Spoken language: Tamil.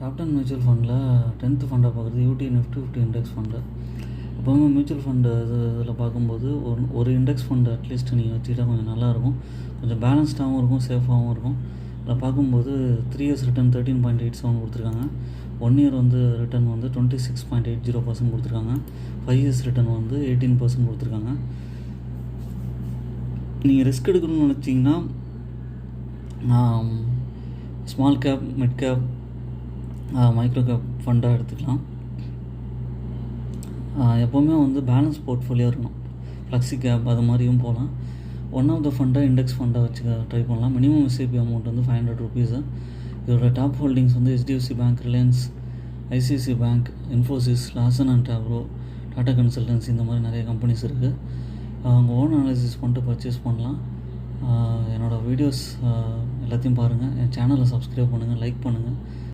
டாப் 10 மியூச்சுவல் ஃபண்டில் 10th ஃபண்டாக பார்க்குறது யூடி நிஃப்டி 50 இண்டெக்ஸ் ஃபண்டு. எப்போவுமே மியூச்சுவல் ஃபண்டு இதில் பார்க்கும்போது ஒரு இண்டெக்ஸ் ஃபண்டு அட்லீஸ்ட் நீங்கள் வச்சுக்கிட்டால் கொஞ்சம் நல்லாயிருக்கும், கொஞ்சம் பேலன்ஸ்டாகவும் இருக்கும், சேஃபாகவும் இருக்கும். இதில் பார்க்கும்போது 3 இயர்ஸ் ரிட்டர்ன் 13.87 கொடுத்துருக்காங்க. 1 இயர் ரிட்டர்ன் 26.80% கொடுத்துருக்காங்க. 5 இயர்ஸ் ரிட்டர்ன் 18% கொடுத்துருக்காங்க. நீங்கள் ரிஸ்க் எடுக்கணும்னு நினச்சிங்கன்னா small cap, mid cap, micro cap ஃபண்டாக எடுத்துக்கலாம். எப்போவுமே பேலன்ஸ் போர்ட்ஃபோலியோ இருக்கணும். ஃப்ளெக்ஸி கேப் அது மாதிரியும் போகலாம். ஒன் ஆஃப் த ஃபண்டாக இண்டெக்ஸ் ஃபண்டாக வச்சு ட்ரை பண்ணலாம். Minimum SIP amount 500 rupees. இதோட top holdings HDFC bank, Reliance, ICICI bank, Infosys, Larsen and Toubro, Tata Consultancy, இந்த மாதிரி நிறைய கம்பெனிஸ் இருக்குது. அவங்க ஓன் அனாலிசிஸ் பண்ணிட்டு பர்ச்சேஸ் பண்ணலாம். என்னோடய வீடியோஸ் எல்லாத்தையும் பாருங்கள். என் சேனலை சப்ஸ்கிரைப் பண்ணுங்கள், லைக் பண்ணுங்கள்.